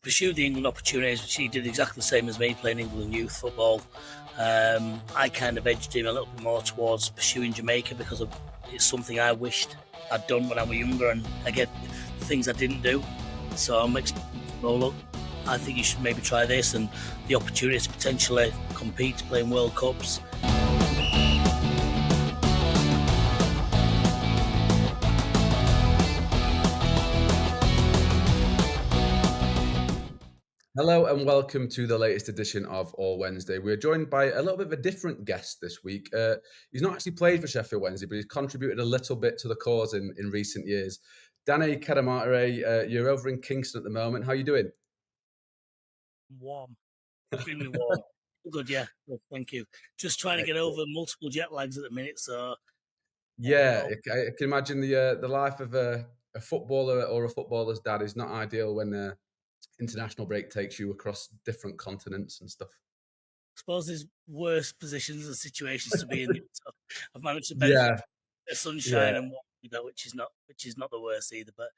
pursued the England opportunities, which he did exactly the same as me, playing England youth football. I kind of edged him a little bit more towards pursuing Jamaica because it's something I wished I'd done when I was younger, and again, things I didn't do. So I'm look, I think you should maybe try this, and the opportunity to potentially compete to play in World Cups. Hello and welcome to the latest edition of All Wednesday. We're joined by a little bit of a different guest this week. He's not actually played for Sheffield Wednesday, but he's contributed a little bit to the cause in recent years. Danny Cadamarteri, you're over in Kingston at the moment. How are you doing? Warm, extremely warm. Good, yeah. Good, thank you. Just trying to get over multiple jet lags at the minute. So yeah, I can imagine the life of a footballer or a footballer's dad is not ideal when international break takes you across different continents and stuff. I suppose there's worse positions and situations to be in. So I've managed to benefit from the sunshine and what, which is not the worst either. But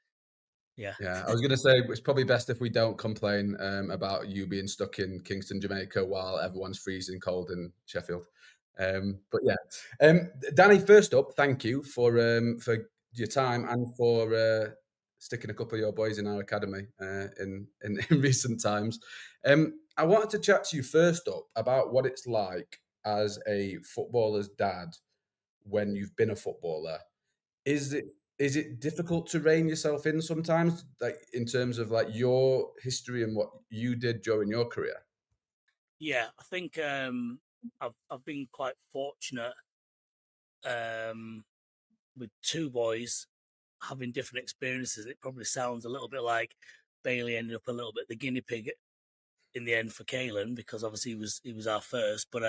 yeah, I was going to say it's probably best if we don't complain about you being stuck in Kingston, Jamaica, while everyone's freezing cold in Sheffield. Danny, first up, thank you for your time and for sticking a couple of your boys in our academy in recent times. I wanted to chat to you first up about what it's like as a footballer's dad when you've been a footballer. Is it difficult to rein yourself in sometimes, like in terms of like your history and what you did during your career? yeah. I think I've been quite fortunate with two boys having different experiences. It probably sounds a little bit like Bailey ended up a little bit the guinea pig in the end for Caelan, because obviously he was our first. But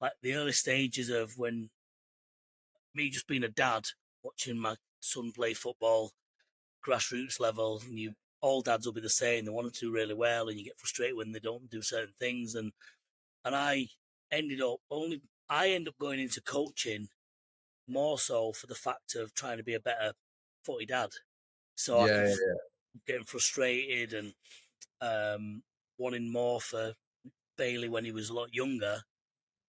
like the early stages of when me just being a dad, watching my son play football, grassroots level, and all dads will be the same. They want to do really well, and you get frustrated when they don't do certain things. And I ended up going into coaching more so for the fact of trying to be a better footy dad. So I could getting frustrated and wanting more for Bailey when he was a lot younger.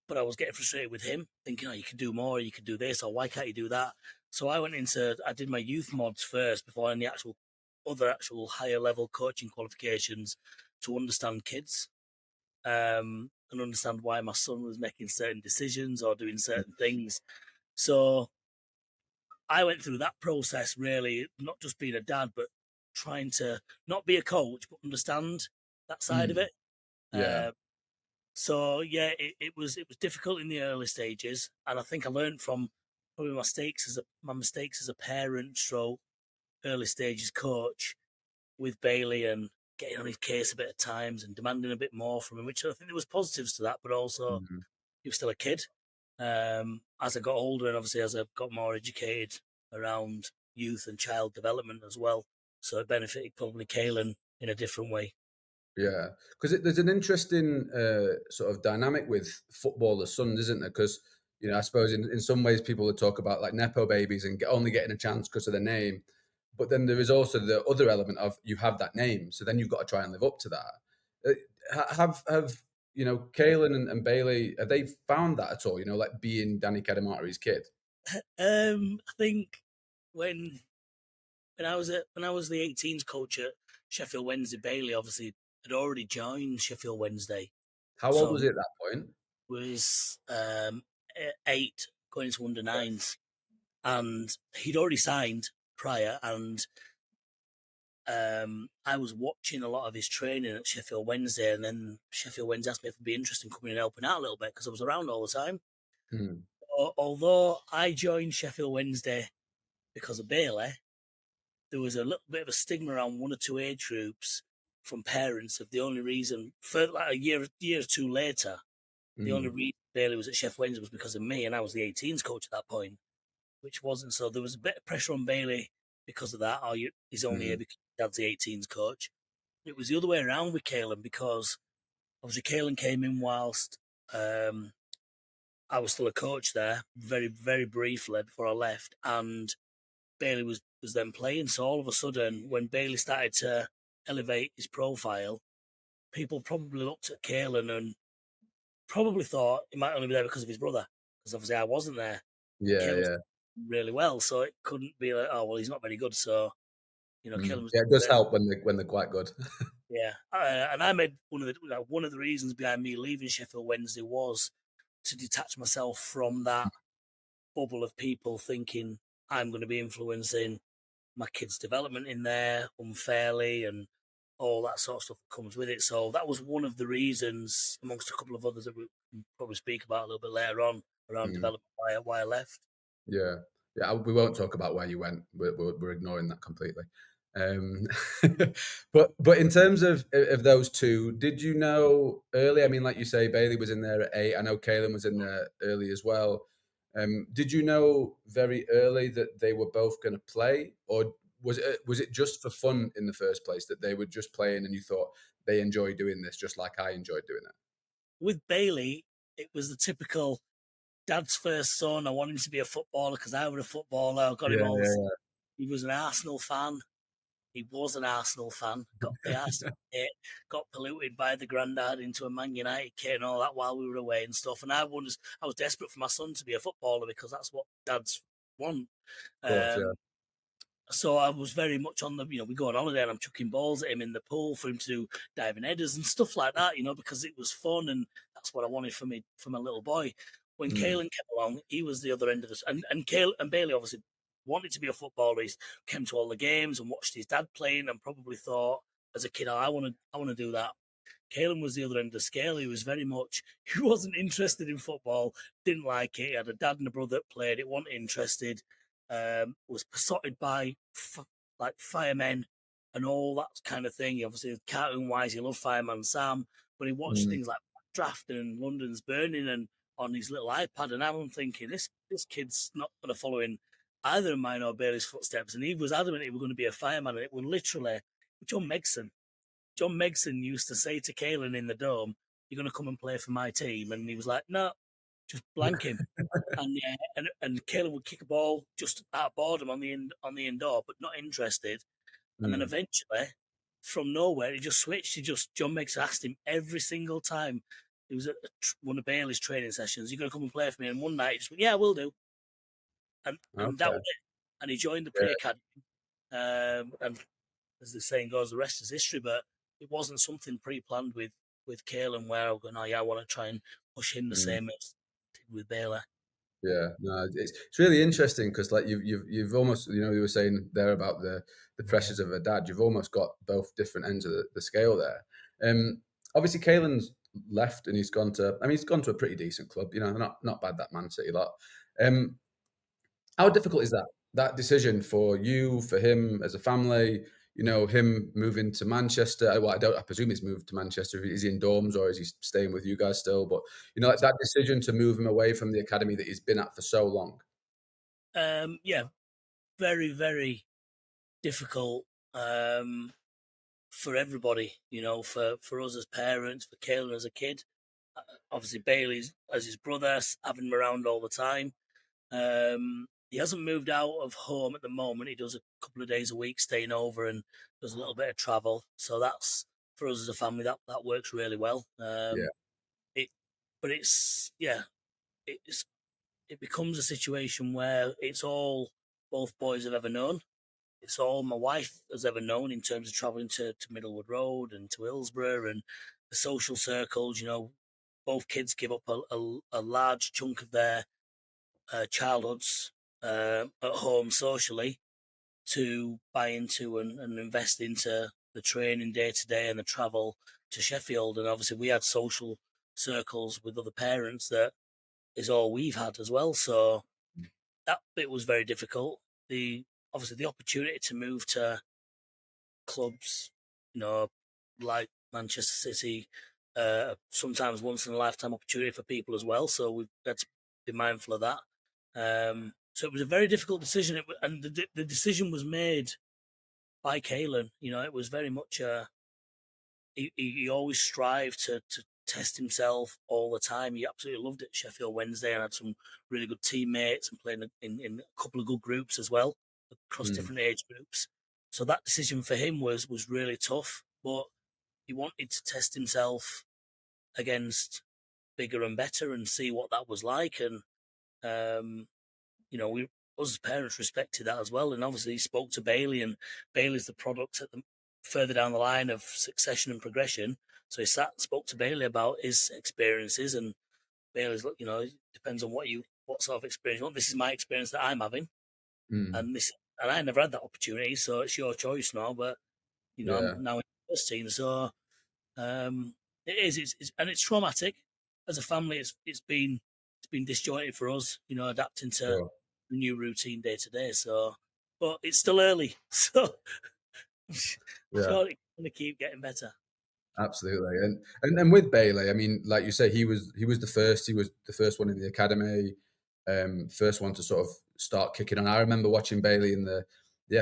But I was getting frustrated with him, thinking, oh, you could do more, you could do this, or why can't you do that? So I did my youth mods first before any actual higher level coaching qualifications to understand kids and understand why my son was making certain decisions or doing certain things. So I went through that process, really, not just being a dad, but trying to not be a coach, but understand that side of it. Yeah. So yeah, it was difficult in the early stages, and I think I learned from probably my mistakes as a parent, stroke early stages coach with Bailey, and getting on his case a bit at times and demanding a bit more from him, which I think there was positives to that, but also he was still a kid. As I got older, and obviously as I got more educated around youth and child development as well, so it benefited probably Caelan in a different way. Yeah, because there's an interesting sort of dynamic with footballers' sons, isn't there? Because I suppose in some ways people would talk about like nepo babies and only getting a chance because of the name, but then there is also the other element of you have that name, so then you've got to try and live up to that. Have Caelan and Bailey, have they found that at all? Like being Danny Cadamarteri's kid. I think when I was the 18s coach at Sheffield Wednesday, Bailey obviously had already joined Sheffield Wednesday. How old was he at that point? Was 8 going into under 9s, and he'd already signed prior. And I was watching a lot of his training at Sheffield Wednesday, and then Sheffield Wednesday asked me if it'd be interesting coming and helping out a little bit because I was around all the time. Although I joined Sheffield Wednesday because of Bailey, there was a little bit of a stigma around one or two age groups from parents of the only reason for like a year or two later, the only reason Bailey was at Sheffield Wednesday was because of me, and I was the 18s coach at that point, which wasn't. So there was a bit of pressure on Bailey because of that. He's only here because dad's the 18s coach. It was the other way around with Caelan, because obviously Caelan came in whilst I was still a coach there, very, very briefly before I left, and Bailey was then playing. So all of a sudden, when Bailey started to elevate his profile, people probably looked at Caelan and probably thought he might only be there because of his brother, because obviously I wasn't there. Yeah, Caelan was yeah. really well, so it couldn't be like, oh well, he's not very good, so Mm. Caelan was Yeah, it doing does great. help when they're quite good. Yeah, and I made one of the reasons behind me leaving Sheffield Wednesday was to detach myself from that bubble of people thinking I'm going to be influencing my kids' development in there unfairly and all that sort of stuff that comes with it. So that was one of the reasons, amongst a couple of others that we can probably speak about a little bit later on around Mm. development why I left. Yeah. Yeah, we won't talk about where you went. We're ignoring that completely. Um, but in terms of those two, did you know early? I mean, like you say, Bailey was in there at 8. I know Caelan was in there early as well. Did you know very early that they were both going to play, or was it just for fun in the first place that they were just playing and you thought they enjoy doing this just like I enjoyed doing it? With Bailey, it was the typical dad's first son. I want him to be a footballer because I was a footballer. I got him Yeah, all. yeah, He was an Arsenal fan. He was an Arsenal fan. Got the Arsenal kit, got polluted by the granddad into a Man United kit and all that while we were away and stuff. And I was desperate for my son to be a footballer because that's what dads want. of course, yeah. Um, so I was very much on we go on holiday and I'm chucking balls at him in the pool for him to do diving headers and stuff like that, because it was fun and that's what I wanted for my little boy. When Mm, Caelan came along, he was the other end of this, and Caelan and Bailey obviously wanted to be a footballer. He came to all the games and watched his dad playing, and probably thought as a kid, oh, I want to do that. Caelan was the other end of the scale. He was very much, he wasn't interested in football, didn't like it. He had a dad and a brother that played it, wasn't interested, was besotted by like firemen and all that kind of thing. He obviously, cartoon wise, he loved Fireman Sam, but he watched mm, things like Draft and London's Burning and on his little iPad. And I'm thinking, this kid's not going to follow in either of mine or Bailey's footsteps. And he was adamant he was going to be a fireman. And it was literally John Megson. John Megson used to say to Caelan in the dome, "You're going to come and play for my team," and he was like, "No, just blank him." And yeah, and Caelan would kick a ball just out of boredom on the indoor, but not interested. And then mm. eventually, from nowhere, he just switched. John Megson asked him every single time. He was at one of Bailey's training sessions. "You're going to come and play for me?" And one night, he just went, "Yeah, we'll do." And that Okay. was it. And he joined the Yeah. pre-academy. And as the saying goes, the rest is history. But it wasn't something pre-planned with Caelan where I'm going, oh yeah, I want to try and push him the Mm. same as I did with Bailey. Yeah, no, it's really interesting because like you've almost you were saying there about the pressures of a dad. You've almost got both different ends of the scale there. Obviously, Caelan's left and he's gone to. I mean, he's gone to a pretty decent club. Not bad that Man City lot. Um, how difficult is that decision for you, for him as a family? Him moving to Manchester. Well, I presume he's moved to Manchester. Is he in dorms or is he staying with you guys still? But like that decision to move him away from the academy that he's been at for so long. Yeah, very very difficult for everybody. For us as parents, for Caelan as a kid. Obviously, Bailey's as his brother, having him around all the time. He hasn't moved out of home at the moment. He does a couple of days a week staying over and does a little bit of travel. So that's for us as a family that works really well. Yeah. It, but it's yeah, it's it becomes a situation where it's all both boys have ever known. It's all my wife has ever known in terms of travelling to Middlewood Road and to Hillsborough and the social circles. Both kids give up a large chunk of their childhoods at home socially to buy into and invest into the training day to day and the travel to Sheffield. And obviously, we had social circles with other parents that is all we've had as well. So that bit was very difficult. The Obviously the opportunity to move to clubs, like Manchester City, sometimes once in a lifetime opportunity for people as well. So we've got to be mindful of that. So it was a very difficult decision, and the decision was made by Caelan. It was very much he always strived to test himself all the time. He absolutely loved it at Sheffield Wednesday and had some really good teammates and playing in a couple of good groups as well across Mm. different age groups. So that decision for him was really tough, but he wanted to test himself against bigger and better and see what that was like. And um, we us as parents respected that as well. And obviously, he spoke to Bailey, and Bailey's the product at the further down the line of succession and progression. So he sat and spoke to Bailey about his experiences, and Bailey's, it depends on what sort of experience you want. This is my experience that I'm having, Mm. and I never had that opportunity, so it's your choice now. But Yeah, I'm now in the first team, so it is, and it's traumatic as a family. It's been disjointed for us, adapting to sure. the new routine day to day. So, but it's still early, so Yeah. sure it's going to keep getting better. Absolutely, and with Bailey, I mean, like you say, he was the first one in the academy, first one to sort of start kicking on. I remember watching Bailey in the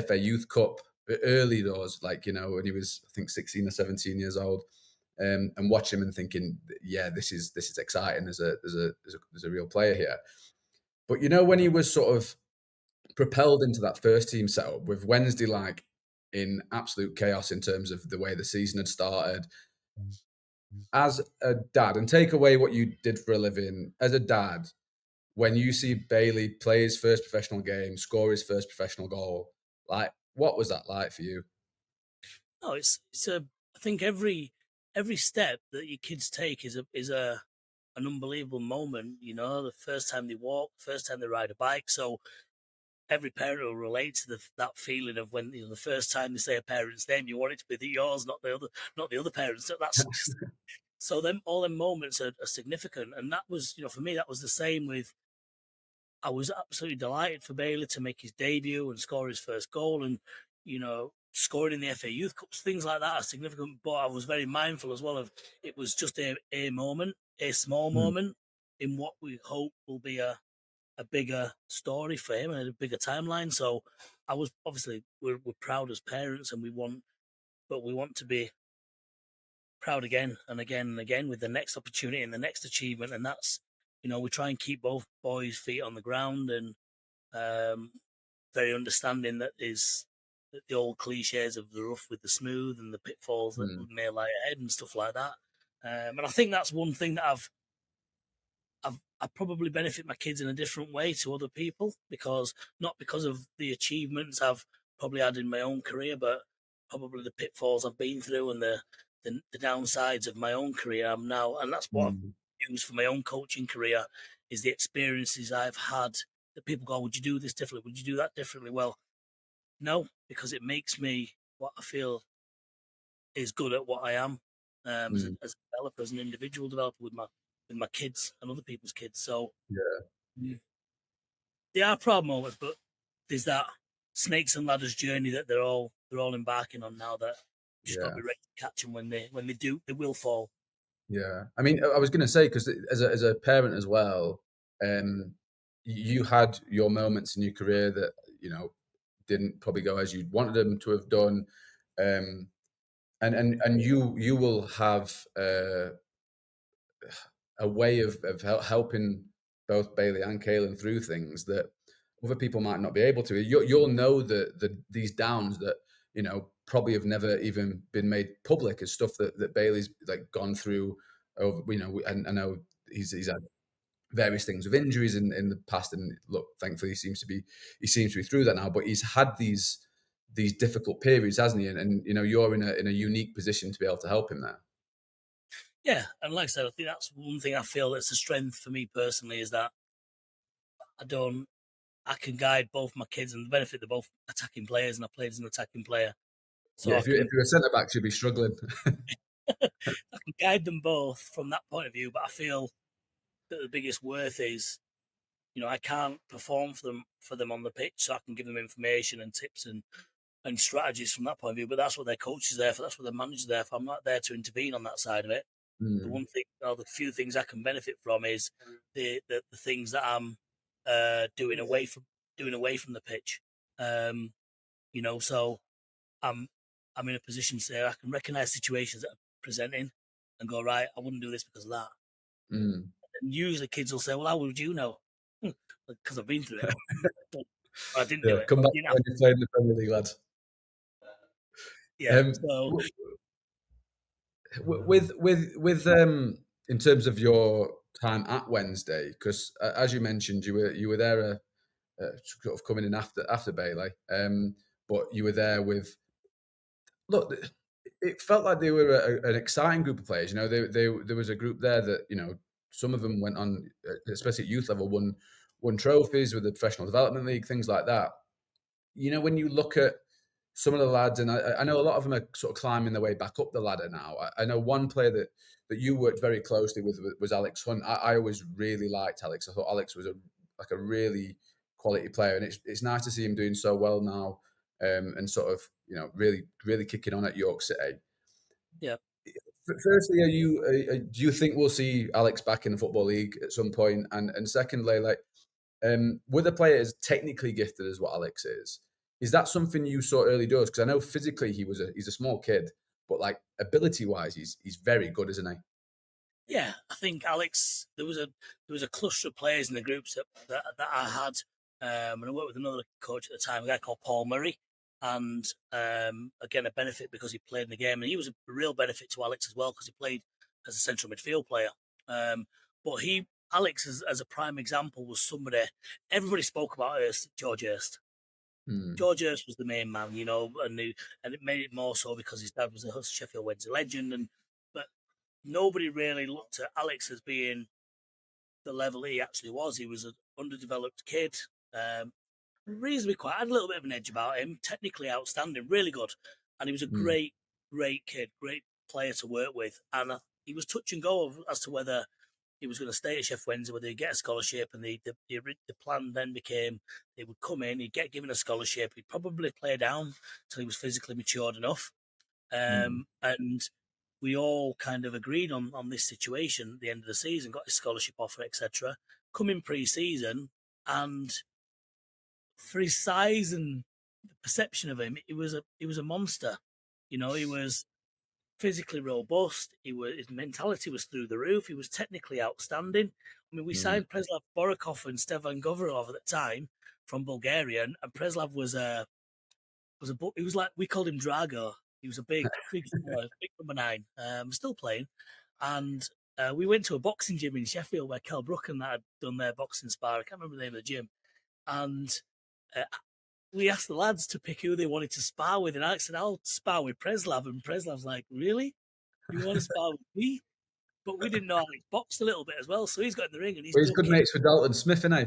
FA Youth Cup early doors, like when he was I think 16 or 17 years old, and watching him and thinking, yeah, this is exciting. There's a real player here. But when he was sort of propelled into that first team setup with Wednesday like in absolute chaos in terms of the way the season had started as a dad, and take away what you did for a living, as a dad, when you see Bailey play his first professional game, score his first professional goal, like, what was that like for you? No, it's a. I think every step that your kids take is a an unbelievable moment. The first time they walk, first time they ride a bike. So every parent will relate to that feeling of when the first time they say a parent's name, you want it to be yours, not the other parents. So that's just so them all them moments are significant, and that was for me that was the same with. I was absolutely delighted for Bailey to make his debut and score his first goal, and scoring in the FA Youth Cups, things like that are significant. But I was very mindful as well of it was just a moment, a small Mm, moment in what we hope will be a bigger story for him and a bigger timeline. So I was obviously we're proud as parents, and we want to be proud again and again and again with the next opportunity and the next achievement. And that's we try and keep both boys' feet on the ground, and um, very understanding that the old cliches of the rough with the smooth and the pitfalls that mm, may lie ahead and stuff like that. And I think that's one thing that I probably benefit my kids in a different way to other people, because not because of the achievements I've probably had in my own career, but probably the pitfalls I've been through and the downsides of my own career. I'm now, and that's what I've mm, used for my own coaching career, is the experiences I've had that people go, would you do this differently? Would you do that differently? Well, no, because it makes me what I feel is good at what I am, mm. as a developer, as an individual developer with my kids and other people's kids. So Yeah, mm, there are proud moments, but there's that snakes and ladders journey that they're all embarking on now. That you just got to yeah. be ready to catch them when they do. They will fall. Yeah, I mean, I was going to say because as a parent as well, you had your moments in your career that didn't probably go as you wanted them to have done, um, and you will have a way of helping both Bailey and Caelan through things that other people might not be able to. You'll know that these downs that probably have never even been made public as stuff that Bailey's like gone through over. And I know he's had various things with injuries in the past, and look, thankfully he seems to be through that now. But he's had these difficult periods, hasn't he? And you're in a unique position to be able to help him there. Yeah, and like I said, I think that's one thing I feel that's a strength for me personally is that I don't. I can guide both my kids, and the benefit they're both attacking players, and I played as an attacking player, so Yeah, I if can you're a centre back, you'll be struggling. I can guide them both from that point of view. But I feel that the biggest worth is I can't perform for them on the pitch, so I can give them information and tips and strategies from that point of view. But that's what their coach is there for. That's what their manager is there for. I'm not there to intervene on that side of it. The Mm, one thing, or the few things I can benefit from is the things that I'm doing away from the pitch. Um, so I'm I'm in a position to say I can recognise situations that are presenting and go, right, I wouldn't do this because of that. mm. And usually kids will say, well, how would you know? Because I've been through it. But I didn't do Yeah, it. come Or I back didn't to have when you played in the Premier League, lads. Yeah. Um, So w- with in terms of your time at Wednesday, because as you mentioned, you were there sort of coming in after Bailey, but you were there with look. It felt like they were an exciting group of players. You know, there was a group there that some of them went on, especially at youth level, won trophies with the professional development league, things like that. When you look at some of the lads, and I know a lot of them are sort of climbing their way back up the ladder now. I know one player that you worked very closely with was Alex Hunt. I always really liked Alex. I thought Alex was a really quality player, and it's nice to see him doing so well now, and sort of really kicking on at York City. yeah, Firstly, do you think we'll see Alex back in the football league at some point? And secondly, like with a player as technically gifted as what Alex is that something you saw early doors? Because I know physically he's a small kid, but like ability wise, he's very good, isn't he? yeah. I think Alex. There was a cluster of players in the groups that I had, and I worked with another coach at the time, a guy called Paul Murray, and again a benefit because he played in the game, and he was a real benefit to Alex as well because he played as a central midfield player. But Alex, as a prime example, was somebody everybody spoke about George Hurst. Hmm. George Hurst was the main man, and it made it more so because his dad was a Sheffield Wednesday legend, but nobody really looked at Alex as being the level he actually was. He was an underdeveloped kid, um, reasonably quiet, had a little bit of an edge about him, technically outstanding, really good, and he was a Hmm. great kid, great player to work with, and he was touch and go as to whether he was going to stay at Sheffield Wednesday, whether he'd get a scholarship, and the plan then became he would come in, he'd get given a scholarship, he'd probably play down till he was physically matured enough, Hmm. and we all kind of agreed on this situation at the end of the season, got his scholarship offer, etc. Come in pre-season, and for his size and the perception of him, he was a monster. He was physically robust. His mentality was through the roof. He was technically outstanding. I mean, we Hmm. signed Preslav Borokov and Stevan Govorov at the time from Bulgaria, and Preslav he was like we called him Drago. He was a big fella, big number nine. Still playing, and we went to a boxing gym in Sheffield where Kel Brook and that had done their boxing spar. I can't remember the name of the gym, and uh, we asked the lads to pick who they wanted to spar with, and Alex said, "I'll spar with Preslav," and Preslav's like, "Really? You want to spar with me?" But we didn't know Alex boxed a little bit as well, so he's got in the ring and he's Well, he's good ducking. mates with Dalton Smith, isn't he?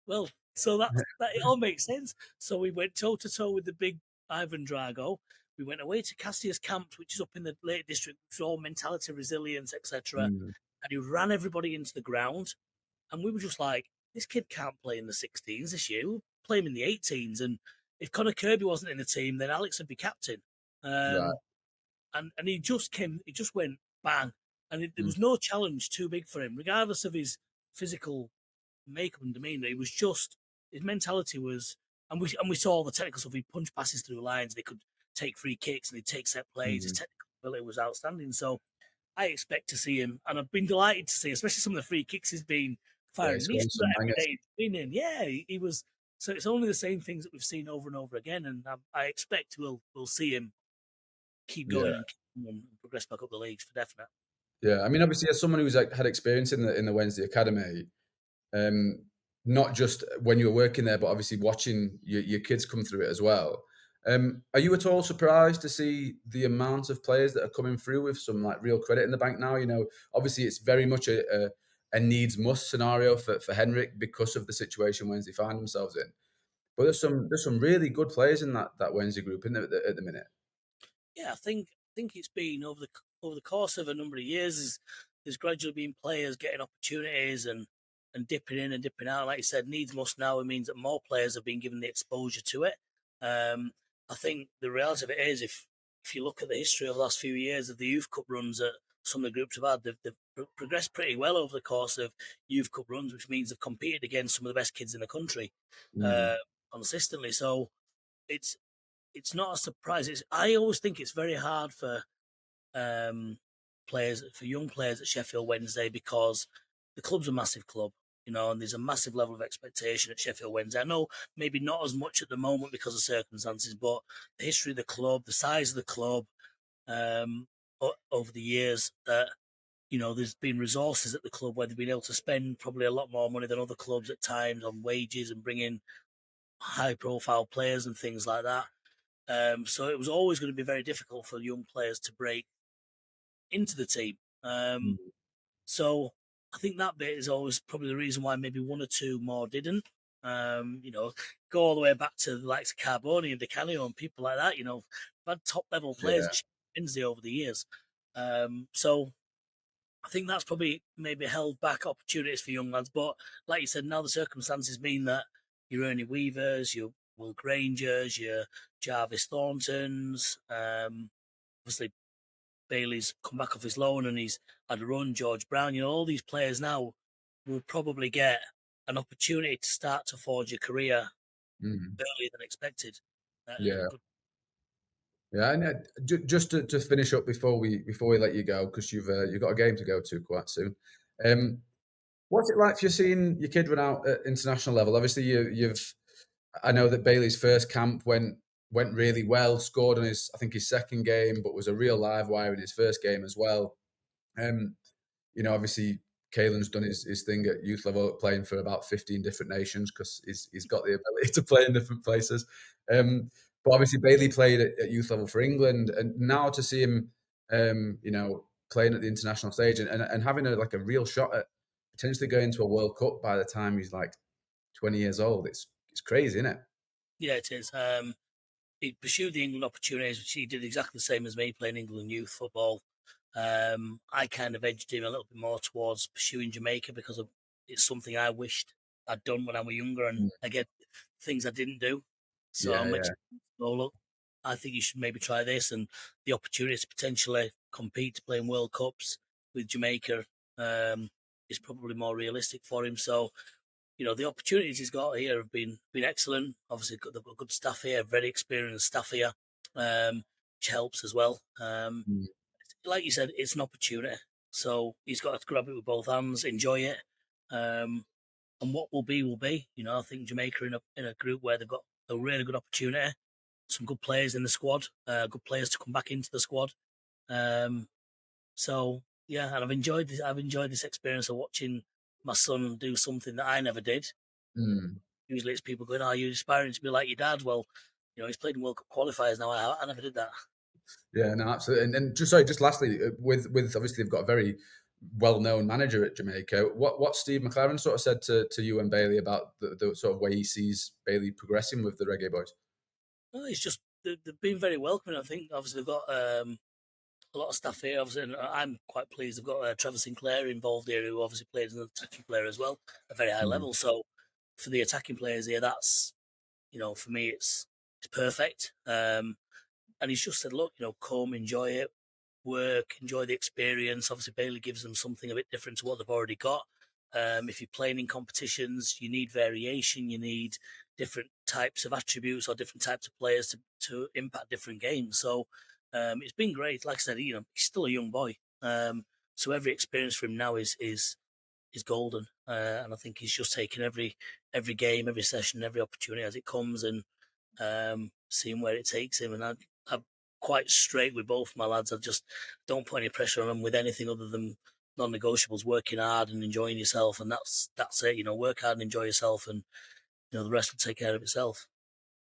Well, so that it all makes sense. So we went toe to toe with the big Ivan Drago. We went away to Cassius Camps, which is up in the Lake District, which is all mentality, resilience, etc. Hmm. And he ran everybody into the ground. And we were just like, this kid can't play in the 16s this year. We'll play him in the 18s. And if Connor Kirby wasn't in the team, then Alex would be captain. Right. And he just went bang. And there Hmm. was no challenge too big for him, regardless of his physical makeup and demeanor. It was just his mentality was, and we saw all the technical stuff. He punched passes through lines. They could take free kicks and he'd take set plays. His Hmm. technical ability was outstanding. So I expect to see him, and I've been delighted to see, especially some of the free kicks he's been Yeah, firing. he's And he's scoring done some that every bangers. day he's been in. Yeah, he was. So it's only the same things that we've seen over and over again, and I expect we'll see him keep Yeah. going and progress back up the leagues for definite. Yeah. I mean, obviously, as someone who's like had experience in the Wednesday Academy, um, not just when you were working there, but obviously watching your kids come through it as well. Are you at all surprised to see the amount of players that are coming through with some like real credit in the bank now? Obviously it's very much a needs must scenario for Henrik because of the situation Wednesday find themselves in. But there's some really good players in that Wednesday group in at the minute. Yeah, I think it's been over the course of a number of years. There's gradually been players getting opportunities and dipping in and dipping out. Like you said, needs must now. It means that more players have been given the exposure to it. Um, I think the reality of it is, if you look at the history of the last few years of the youth cup runs that some of the groups have had, they've progressed pretty well over the course of youth cup runs, which means they've competed against some of the best kids in the country Mm. uh, consistently. So it's it's not a surprise. I always think it's very hard um, for young players at Sheffield Wednesday because the club's a massive club. And there's a massive level of expectation at Sheffield Wednesday. I know maybe not as much at the moment because of circumstances, but the history of the club, the size of the club, um, over the years, there's been resources at the club where they've been able to spend probably a lot more money than other clubs at times on wages and bring in high profile players and things like that. So it was always going to be very difficult for young players to break into the team. Mm. So I think that bit is always probably the reason why maybe one or two more didn't. Go all the way back to the likes of Carboni and DeCanio and people like that. We've had top level players Yeah. at Sheffield Wednesday over the years. So I think that's probably maybe held back opportunities for young lads. But like you said, now the circumstances mean that your Ernie Weavers, your Will Grangers, your Jarvis Thorntons, obviously Bailey's come back off his loan and he's had a run. George Brown, all these players now will probably get an opportunity to start to forge a career Mm. earlier than expected. At a Yeah. good. Yeah, and just to finish up before we let you go, because you've got a game to go to quite soon. Um, what's it like for you seeing your kid run out at international level? Obviously, you've I know that Bailey's first camp went really well, scored on his I think his second game, but was a real live wire in his first game as well. Um, obviously Caelan's done his thing at youth level, playing for about 15 different nations because he's got the ability to play in different places. But obviously Bailey played at youth level for England, and now to see him, playing at the international stage and having a real shot at potentially going to a World Cup by the time he's like 20 years old, it's crazy, isn't it? Yeah, it is. He pursued the England opportunities, which he did exactly the same as me, playing England youth football. I kind of edged him a little bit more towards pursuing Jamaica because it's something I wished I'd done when I was younger, and Mm. again, things I didn't do. So I Yeah, mentioned, yeah. oh look, I think you should maybe try this, and the opportunity to potentially compete to play in World Cups with Jamaica is probably more realistic for him. So the opportunities he's got here have been excellent. Obviously, they've got good staff here, very experienced staff here, which helps as well. Mm. Like you said, it's an opportunity, so he's got to grab it with both hands, enjoy it, um, and what will be will be. I think Jamaica in a group where they've got a really good opportunity, some good players in the squad, good players to come back into the squad. Um, so yeah, and I've enjoyed this. I've enjoyed this experience of watching my son do something that I never did. Mm. Usually it's people going, "Are you aspiring to be like your dad?" Well, he's played in World Cup qualifiers now. I never did that. Yeah, no, absolutely. And just sorry, just lastly, with obviously they've got a very well-known manager at Jamaica. What Steve McLaren sort of said to you and Bailey about the sort of way he sees Bailey progressing with the Reggae Boys? No, it's just they've been very welcoming. I think obviously they've got a lot of staff here. Obviously, and I'm quite pleased. They've got Trevor Sinclair involved here, who obviously played as an attacking player as well, at a very high Mm. level. So for the attacking players here, that's for me, it's perfect. And he's just said, look, come enjoy it, work, enjoy the experience. Obviously, Bailey gives them something a bit different to what they've already got. If you're playing in competitions, you need variation. You need different types of attributes or different types of players to impact different games. So it's been great. Like I said, he's still a young boy. So every experience for him now is golden. And I think he's just taking every game, every session, every opportunity as it comes, and seeing where it takes him. And I'm quite straight with both my lads. I just don't put any pressure on them with anything other than non-negotiables. Working hard and enjoying yourself, and that's it. Work hard and enjoy yourself, and the rest will take care of itself.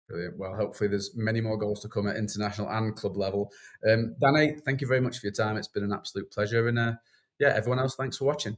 Brilliant. Well, hopefully there's many more goals to come at international and club level. Danny, thank you very much for your time. It's been an absolute pleasure. And yeah, everyone else, thanks for watching.